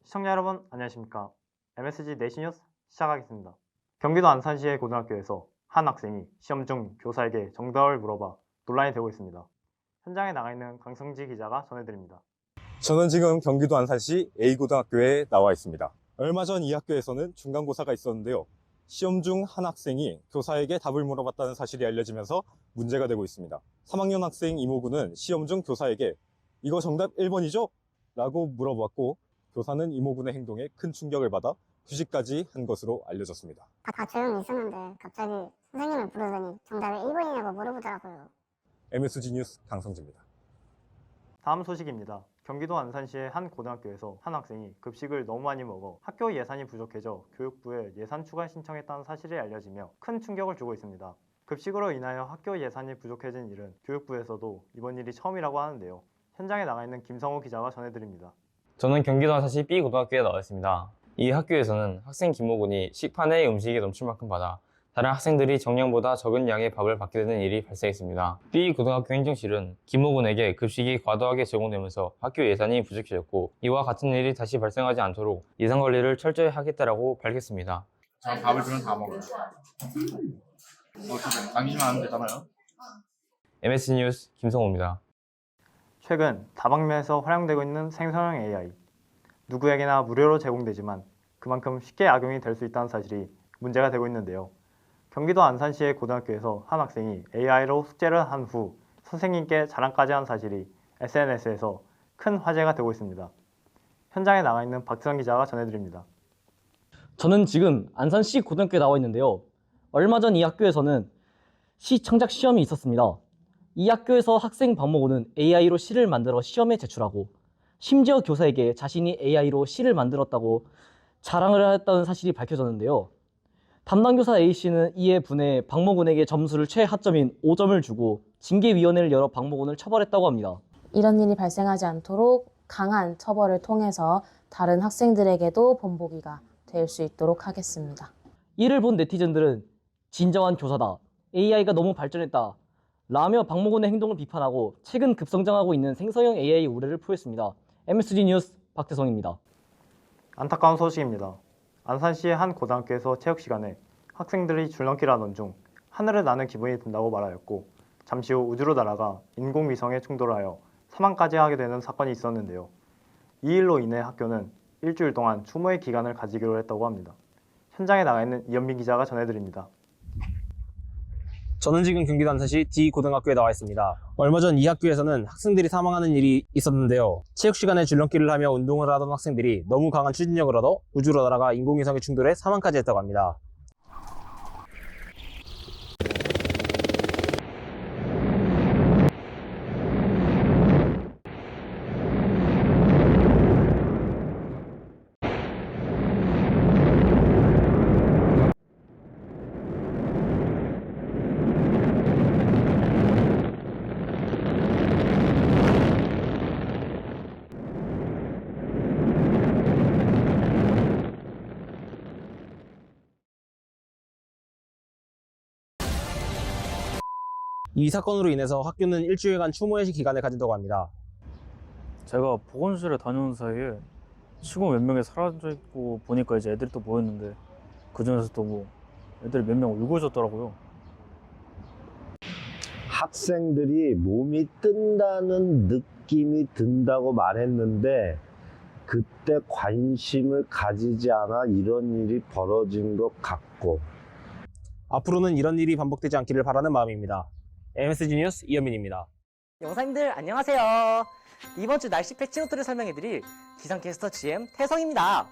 시청자 여러분 안녕하십니까. MSG 내시뉴스 시작하겠습니다. 경기도 안산시의 고등학교에서 한 학생이 시험 중 교사에게 정답을 물어봐 논란이 되고 있습니다. 현장에 나가 있는 강성지 기자가 전해드립니다. 저는 지금 경기도 안산시 A고등학교에 나와 있습니다. 얼마 전 이 학교에서는 중간고사가 있었는데요. 시험 중 한 학생이 교사에게 답을 물어봤다는 사실이 알려지면서 문제가 되고 있습니다. 3학년 학생 이모군은 시험 중 교사에게 이거 정답 1번이죠? 라고 물어봤고 교사는 이모군의 행동에 큰 충격을 받아 휴직까지 한 것으로 알려졌습니다. 다 조용히 있었는데 갑자기 선생님을 부르더니 정답이 1번이냐고 물어보더라고요. MSG 뉴스 강성지입니다. 다음 소식입니다. 경기도 안산시의 한 고등학교에서 한 학생이 급식을 너무 많이 먹어 학교 예산이 부족해져 교육부에 예산 추가 신청했다는 사실이 알려지며 큰 충격을 주고 있습니다. 급식으로 인하여 학교 예산이 부족해진 일은 교육부에서도 이번 일이 처음이라고 하는데요. 현장에 나가 있는 김성호 기자가 전해드립니다. 저는 경기도 안산시 B고등학교에 나와 있습니다. 이 학교에서는 학생 김모군이 식판에 음식이 넘칠 만큼 받아 다른 학생들이 정량보다 적은 양의 밥을 받게 되는 일이 발생했습니다. B고등학교 행정실은 김모군에게 급식이 과도하게 제공되면서 학교 예산이 부족해졌고 이와 같은 일이 다시 발생하지 않도록 예산 관리를 철저히 하겠다라고 밝혔습니다. 저 밥을 주면 다 먹어요. 진짜 당기시면 안 되잖아요. MSG 뉴스 김성호입니다. 최근 다방면에서 활용되고 있는 생성형 AI. 누구에게나 무료로 제공되지만 그만큼 쉽게 악용이 될 수 있다는 사실이 문제가 되고 있는데요. 경기도 안산시의 고등학교에서 한 학생이 AI로 숙제를 한 후 선생님께 자랑까지 한 사실이 SNS에서 큰 화제가 되고 있습니다. 현장에 나가 있는 박수영 기자가 전해드립니다. 저는 지금 안산시 고등학교에 나와 있는데요. 얼마 전 이 학교에서는 시 청작 시험이 있었습니다. 이 학교에서 학생 박모고는 AI로 시를 만들어 시험에 제출하고 심지어 교사에게 자신이 AI로 시를 만들었다고 자랑을 했다는 사실이 밝혀졌는데요. 담당 교사 A씨는 이에 분해 박모군에게 점수를 최하점인 5점을 주고 징계위원회를 열어 박모군을 처벌했다고 합니다. 이런 일이 발생하지 않도록 강한 처벌을 통해서 다른 학생들에게도 본보기가 될 수 있도록 하겠습니다. 이를 본 네티즌들은 진정한 교사다, AI가 너무 발전했다 라며 박모군의 행동을 비판하고 최근 급성장하고 있는 생성형 AI 우려를 표했습니다. MSG 뉴스 박태성입니다. 안타까운 소식입니다. 안산시의 한 고등학교에서 체육 시간에 학생들이 줄넘기를 하던 중 하늘을 나는 기분이 든다고 말하였고 잠시 후 우주로 날아가 인공위성에 충돌하여 사망까지 하게 되는 사건이 있었는데요. 이 일로 인해 학교는 일주일 동안 추모의 기간을 가지기로 했다고 합니다. 현장에 나가 있는 이현빈 기자가 전해드립니다. 저는 지금 경기도 안산시 D고등학교에 나와 있습니다. 얼마 전 이 학교에서는 학생들이 사망하는 일이 있었는데요. 체육 시간에 줄넘기를 하며 운동을 하던 학생들이 너무 강한 추진력을 얻어 우주로 날아가 인공위성에 충돌해 사망까지 했다고 합니다. 이 사건으로 인해서 학교는 일주일간 추모의 기간을 가진다고 합니다. 제가 보건실에 다녀온 사이에 친구 몇 명이 사라져 있고 보니까 이제 애들이 또 모였는데 그 중에서 또 뭐 애들이 몇 명 울고 있었더라고요. 학생들이 몸이 뜬다는 느낌이 든다고 말했는데 그때 관심을 가지지 않아 이런 일이 벌어진 것 같고 앞으로는 이런 일이 반복되지 않기를 바라는 마음입니다. MSG 뉴스 이현민입니다. 영상님들 안녕하세요. 이번 주 날씨 패치노트를 설명해드릴 기상캐스터 GM 태성입니다.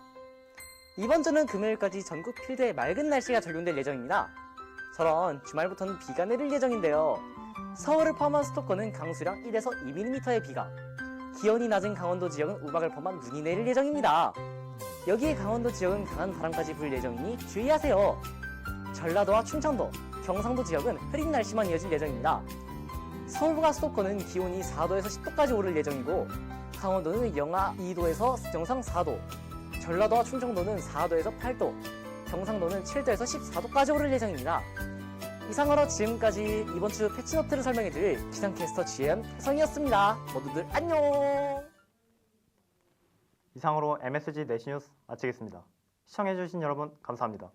이번 주는 금요일까지 전국 필드에 맑은 날씨가 적용될 예정입니다. 저런 주말부터는 비가 내릴 예정인데요. 서울을 포함한 수도권은 강수량 1에서 2mm의 비가, 기온이 낮은 강원도 지역은 우박을 포함한 눈이 내릴 예정입니다. 여기에 강원도 지역은 강한 바람까지 불 예정이니 주의하세요. 전라도와 충청도, 경상도 지역은 흐린 날씨만 이어질 예정입니다. 서울과 수도권은 기온이 4도에서 10도까지 오를 예정이고 강원도는 영하 2도에서 영상 4도, 전라도와 충청도는 4도에서 8도, 경상도는 7도에서 14도까지 오를 예정입니다. 이상으로 지금까지 이번 주 패치노트를 설명해드릴 기상캐스터 GM 태성이었습니다. 모두들 안녕! 이상으로 MSG 내시뉴스 마치겠습니다. 시청해주신 여러분 감사합니다.